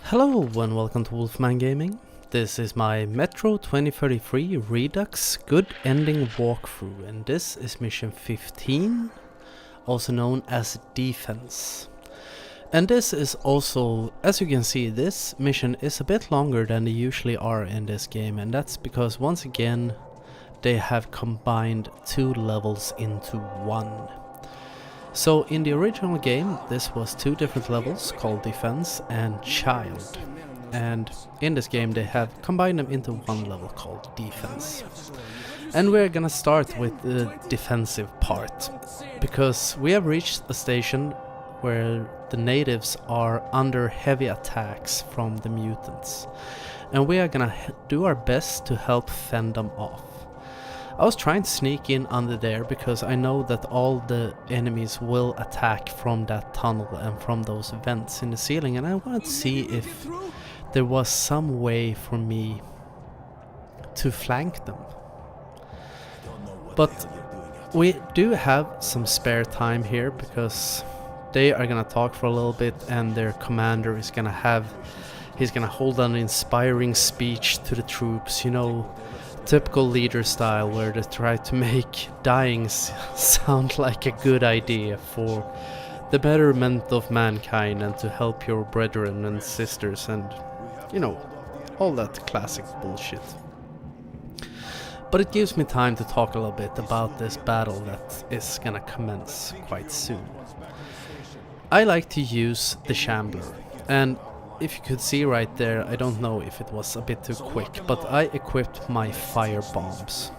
Hello and welcome to Wolfman Gaming. This is my Metro 2033 Redux Good Ending walkthrough, and this is mission 15, also known as Defense. And this is also, as you can see, this mission is a bit longer than they usually are in this game, and that's because once again they have combined two levels into one. So in the original game this was two different levels called Defense and Child, and in this game they have combined them into one level called Defense. And we're gonna start with the defensive part, because we have reached a station where the natives are under heavy attacks from the mutants, and we are gonna do our best to help fend them off. I was trying to sneak in under there because I know that all the enemies will attack from that tunnel and from those vents in the ceiling, and I wanted to see if there was some way for me to flank them. But we do have some spare time here because they are gonna talk for a little bit, and their commander is he's gonna hold an inspiring speech to the troops, you know, typical leader style, where they try to make dying sound like a good idea for the betterment of mankind and to help your brethren and sisters and, you know, all that classic bullshit. But it gives me time to talk a little bit about this battle that is gonna commence quite soon. I like to use the Shambler, and if you could see right there, I don't know if it was a bit too quick, but I equipped my fire bombs.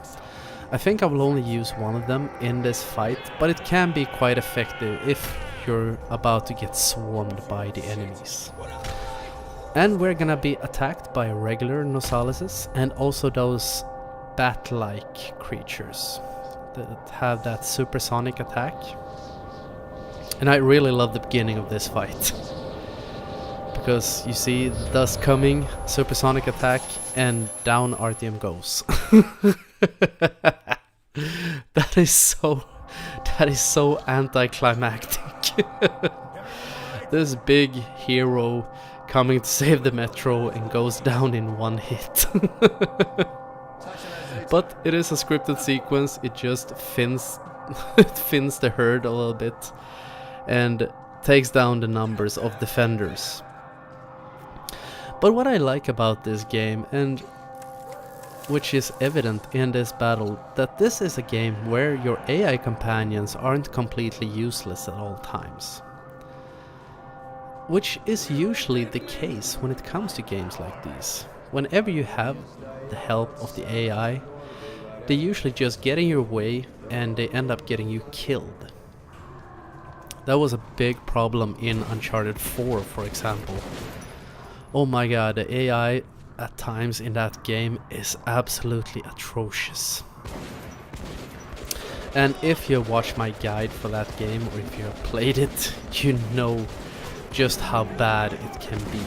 I think I will only use one of them in this fight, but it can be quite effective if you're about to get swarmed by the enemies. And we're gonna be attacked by regular Nosalises and also those bat-like creatures that have that supersonic attack. And I really love the beginning of this fight. Because you see the dust coming, supersonic attack, and down RTM goes. That is so anticlimactic. This big hero coming to save the Metro and goes down in one hit. But it is a scripted sequence. It just thins the herd a little bit and takes down the numbers of defenders. But what I like about this game, and which is evident in this battle, that this is a game where your AI companions aren't completely useless at all times. Which is usually the case when it comes to games like these. Whenever you have the help of the AI, they usually just get in your way and they end up getting you killed. That was a big problem in Uncharted 4, for example. Oh my god, the AI at times in that game is absolutely atrocious. And if you watch my guide for that game, or if you have played it, you know just how bad it can be.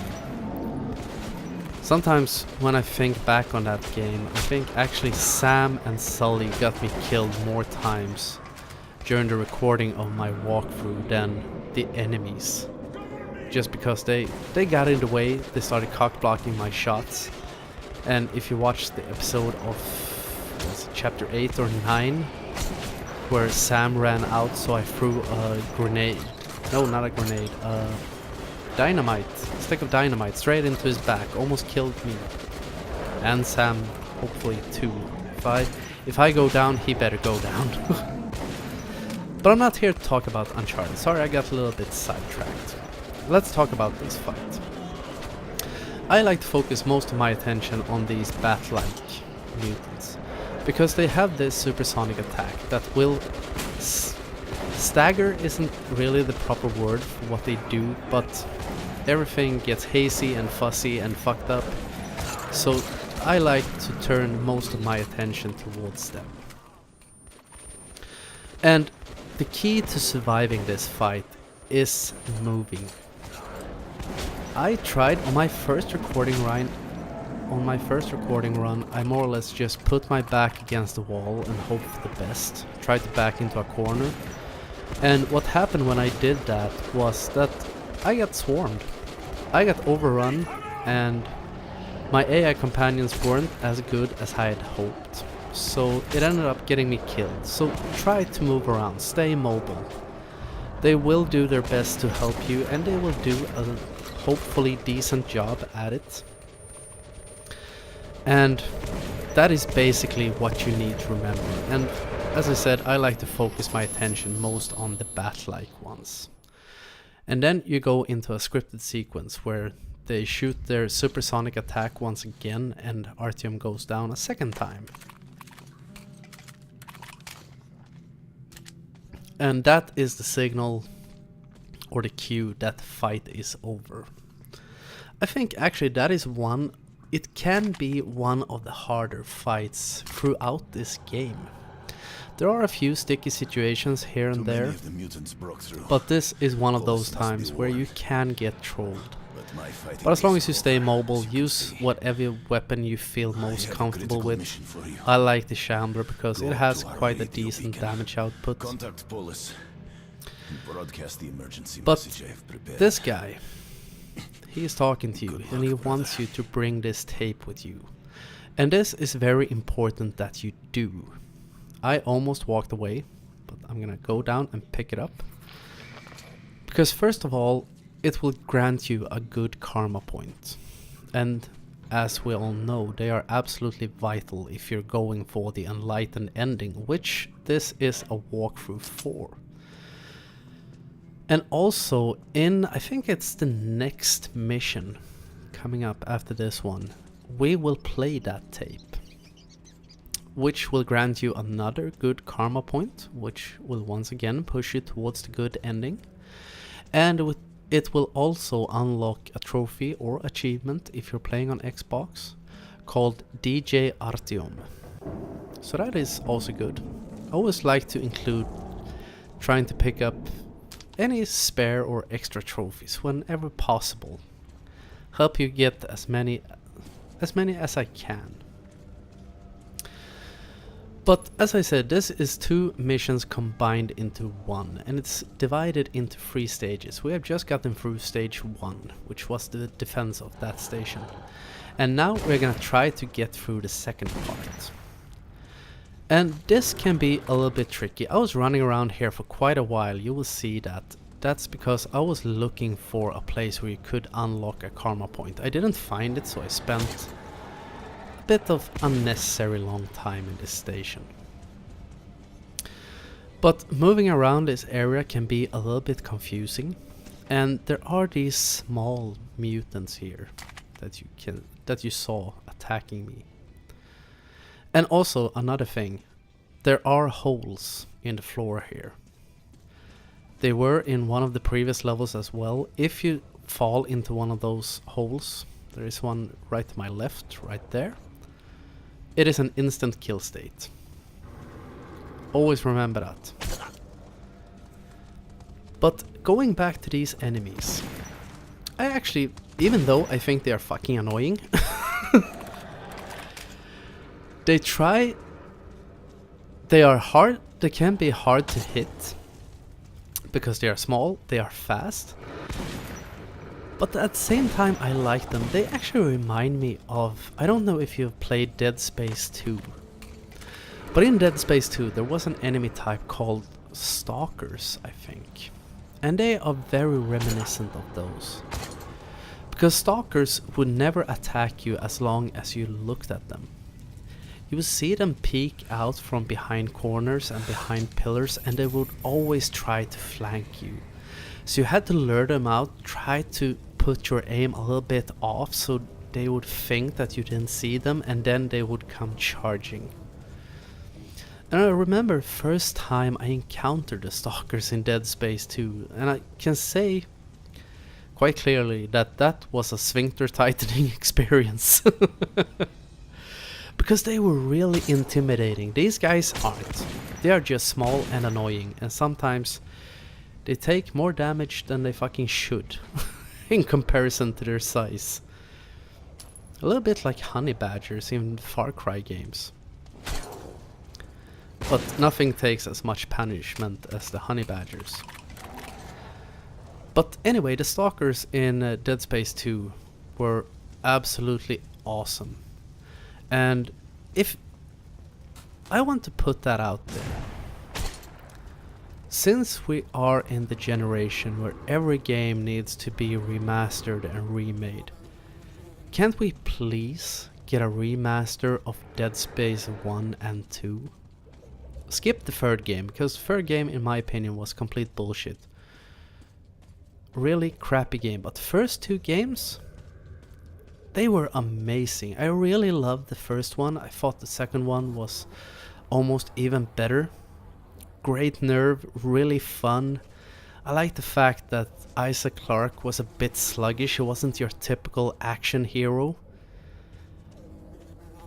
Sometimes when I think back on that game, I think actually Sam and Sully got me killed more times during the recording of my walkthrough than the enemies. Just because they got in the way, they started cock-blocking my shots. And if you watch the episode of chapter 8 or 9, where Sam ran out, so I threw a grenade. No, not a grenade. Dynamite. A stick of dynamite straight into his back. Almost killed me. And Sam, hopefully too. If I go down, he better go down. But I'm not here to talk about Uncharted. Sorry, I got a little bit sidetracked. Let's talk about this fight. I like to focus most of my attention on these bat-like mutants, because they have this supersonic attack that will... Stagger isn't really the proper word for what they do, but everything gets hazy and fuzzy and fucked up. So I like to turn most of my attention towards them. And the key to surviving this fight is moving. I tried on my first recording run. I more or less just put my back against the wall and hope for the best. Tried to back into a corner. And what happened when I did that was that I got swarmed. I got overrun and my AI companions weren't as good as I had hoped. So it ended up getting me killed. So try to move around, stay mobile. They will do their best to help you and they will do a hopefully decent job at it. And that is basically what you need to remember. And as I said, I like to focus my attention most on the bat-like ones. And then you go into a scripted sequence where they shoot their supersonic attack once again and Artyom goes down a second time. And that is the signal or the cue that the fight is over. I think actually that is it can be one of the harder fights throughout this game. There are a few sticky situations here and there, but this is one of those times where you can get trolled. But as long as you stay mobile, use whatever weapon you feel most comfortable with. I like the Chandra because it has quite a decent damage output. But this guy, he is talking to you and he wants you to bring this tape with you. And this is very important that you do. I almost walked away, but I'm gonna go down and pick it up. Because first of all, it will grant you a good karma point. And as we all know, they are absolutely vital if you're going for the Enlightened ending, which this is a walkthrough for. And also I think it's the next mission coming up after this one, we will play that tape, which will grant you another good karma point, which will once again push you towards the good ending. And it will also unlock a trophy or achievement if you're playing on Xbox called DJ Artyom. So that is also good. I always like to include trying to pick up any spare or extra trophies whenever possible. Help you get as many as I can. But as I said, this is 2 missions combined into one, and it's divided into 3 stages. We have just gotten through stage 1, which was the defense of that station. And now we're gonna try to get through the second part. And this can be a little bit tricky. I was running around here for quite a while. You will see that. That's because I was looking for a place where you could unlock a karma point. I didn't find it, so I spent bit of unnecessary long time in this station. But moving around this area can be a little bit confusing, and there are these small mutants here that you saw attacking me. And also another thing, there are holes in the floor here. They were in one of the previous levels as well. If you fall into one of those holes, there is one right to my left, right there. It is an instant kill state. Always remember that. But going back to these enemies, I actually, even though I think they are fucking annoying, they are hard, they can be hard to hit because they are small, they are fast. But at the same time, I like them. They actually remind me of... I don't know if you've played Dead Space 2. But in Dead Space 2, there was an enemy type called Stalkers, I think. And they are very reminiscent of those. Because Stalkers would never attack you as long as you looked at them. You would see them peek out from behind corners and behind pillars, and they would always try to flank you. So you had to lure them out, try to put your aim a little bit off so they would think that you didn't see them, and then they would come charging. And I remember first time I encountered the Stalkers in Dead Space 2, and I can say quite clearly that that was a sphincter tightening experience. Because they were really intimidating. These guys aren't. They are just small and annoying, and sometimes they take more damage than they fucking should in comparison to their size. A little bit like honey badgers in Far Cry games. But nothing takes as much punishment as the honey badgers. But anyway, the stalkers in Dead Space 2 were absolutely awesome. And if I want to put that out there, since we are in the generation where every game needs to be remastered and remade, can't we please get a remaster of Dead Space 1 and 2? Skip the third game, because the third game in my opinion was complete bullshit. Really crappy game, but the first two games, they were amazing. I really loved the first one. I thought the second one was almost even better. Great nerve, really fun. I like the fact that Isaac Clarke was a bit sluggish. He wasn't your typical action hero.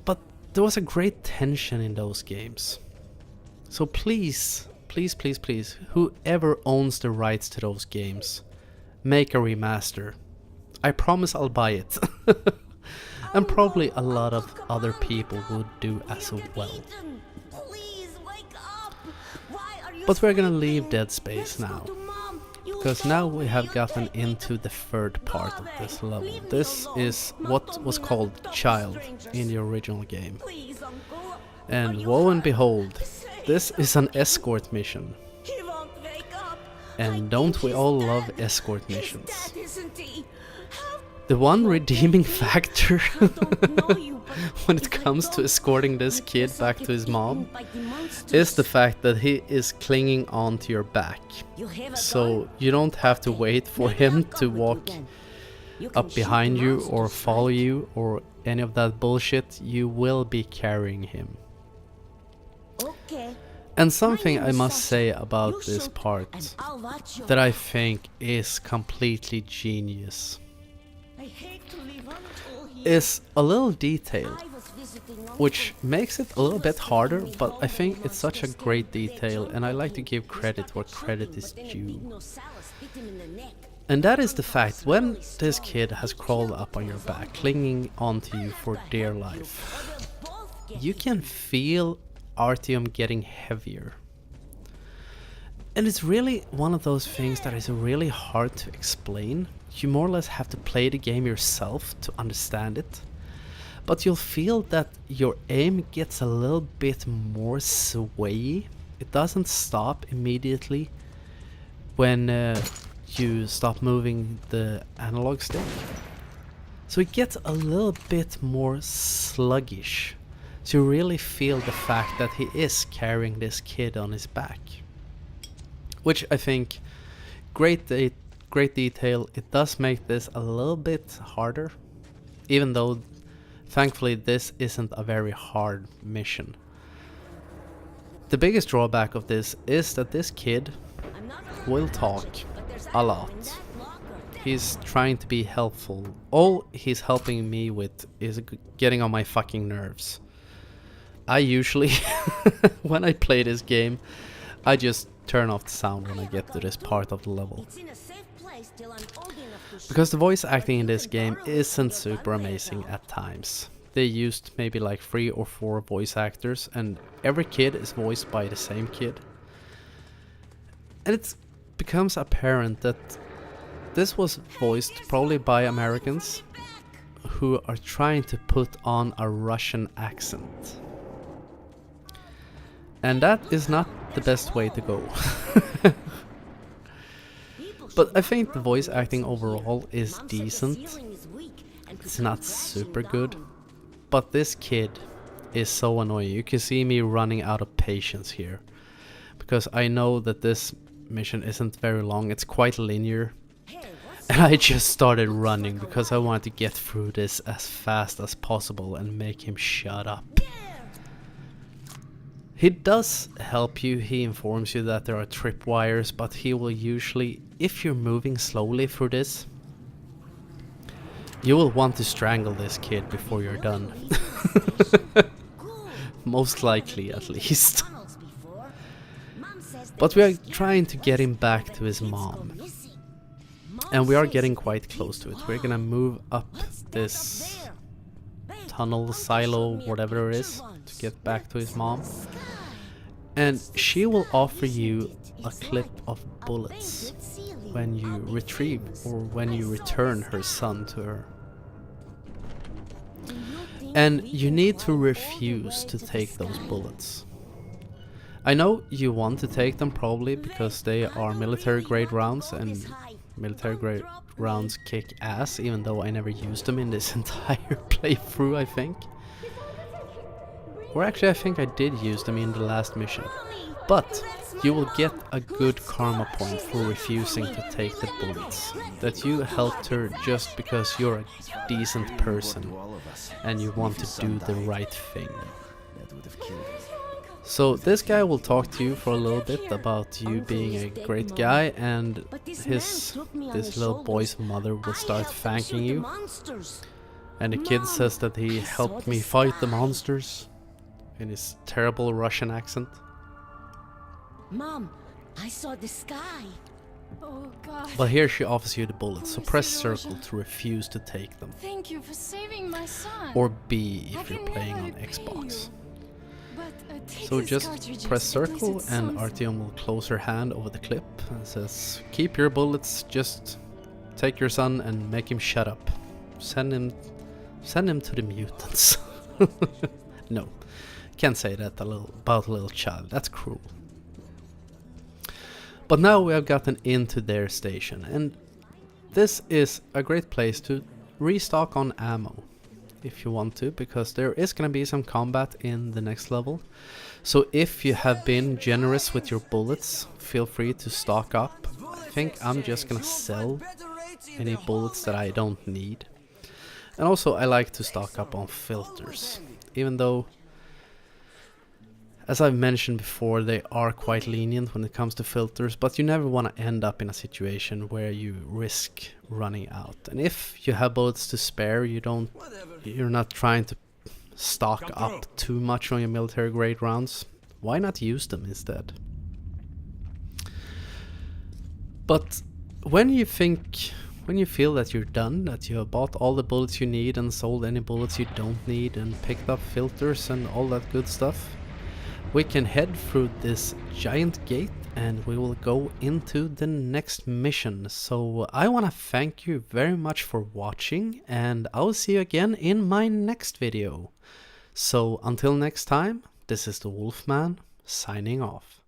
But there was a great tension in those games. So please, please, please, please, whoever owns the rights to those games, make a remaster. I promise I'll buy it. And probably a lot of other people would do as well. But we're gonna leave Dead Space now, because now we have gotten into the third part of this level. This is what was called Child in the original game. And woe and behold, this is an escort mission. And don't we all love escort missions? The one redeeming factor when it comes to escorting this kid back to his mom is the fact that he is clinging onto your back. So you don't have to wait for him to walk up behind you or follow you or any of that bullshit. You will be carrying him. And something I must say about this part that I think is completely genius is a little detail, which makes it a little bit harder, but I think it's such a great detail, and I like to give credit where credit is due. And that is the fact, when this kid has crawled up on your back, clinging onto you for dear life, you can feel Artyom getting heavier. And it's really one of those things that is really hard to explain. You more or less have to play the game yourself to understand it. But you'll feel that your aim gets a little bit more swayy. It doesn't stop immediately when you stop moving the analog stick. So it gets a little bit more sluggish. So you really feel the fact that he is carrying this kid on his back. Which I think, great detail. It does make this a little bit harder, even though thankfully this isn't a very hard mission. The biggest drawback of this is that this kid will talk a lot. He's trying to be helpful. All he's helping me with is getting on my fucking nerves. I usually, when I play this game, I just turn off the sound when I get to this part of the level. Because the voice acting in this game isn't super amazing at times. They used maybe like 3 or 4 voice actors, and every kid is voiced by the same kid. And it becomes apparent that this was voiced probably by Americans who are trying to put on a Russian accent. And that is not the best way to go. But I think the voice acting overall is decent. It's not super good. But this kid is so annoying. You can see me running out of patience here. Because I know that this mission isn't very long. It's quite linear. And I just started running because I wanted to get through this as fast as possible and make him shut up. He does help you. He informs you that there are tripwires, but he will usually, if you're moving slowly through this, you will want to strangle this kid before you're done. Most likely, at least. But we are trying to get him back to his mom. And we are getting quite close to it. We're gonna move up this tunnel, silo, whatever it is, to get back to his mom. And she will offer you a clip of bullets. when you retrieve or when you return her son to her. And you need to refuse to take those bullets. I know you want to take them probably because they are military grade rounds, and military grade rounds kick ass, even though I never used them in this entire playthrough, I think. Or actually I think I did use them in the last mission. But you will get a good karma point for refusing to take the bullets. That you helped her just because you're a decent person and you want to do the right thing. So this guy will talk to you for a little bit about you being a great guy, and this little boy's mother will start thanking you. And the kid says that he helped me fight the monsters in his terrible Russian accent. Mom, I saw the sky. Oh God. But here she offers you the bullets, so press circle to refuse to take them. Thank you for saving my son. Or B if you're playing on Xbox. So just press circle and Artyom will close her hand over the clip and says, keep your bullets, just take your son and make him shut up. Send him to the mutants. No, can't say that about a little child, that's cruel. But now we have gotten into their station, and this is a great place to restock on ammo if you want to, because there is going to be some combat in the next level. So if you have been generous with your bullets, feel free to stock up. I think I'm just going to sell any bullets that I don't need. And also I like to stock up on filters, even though, as I've mentioned before, they are quite lenient when it comes to filters, but you never want to end up in a situation where you risk running out. And if you have bullets to spare, you're not trying to stock up too much on your military grade rounds, why not use them instead? But when you feel that you're done, that you have bought all the bullets you need and sold any bullets you don't need and picked up filters and all that good stuff, we can head through this giant gate and we will go into the next mission. So I want to thank you very much for watching, and I'll see you again in my next video. So until next time, this is the Wolfman signing off.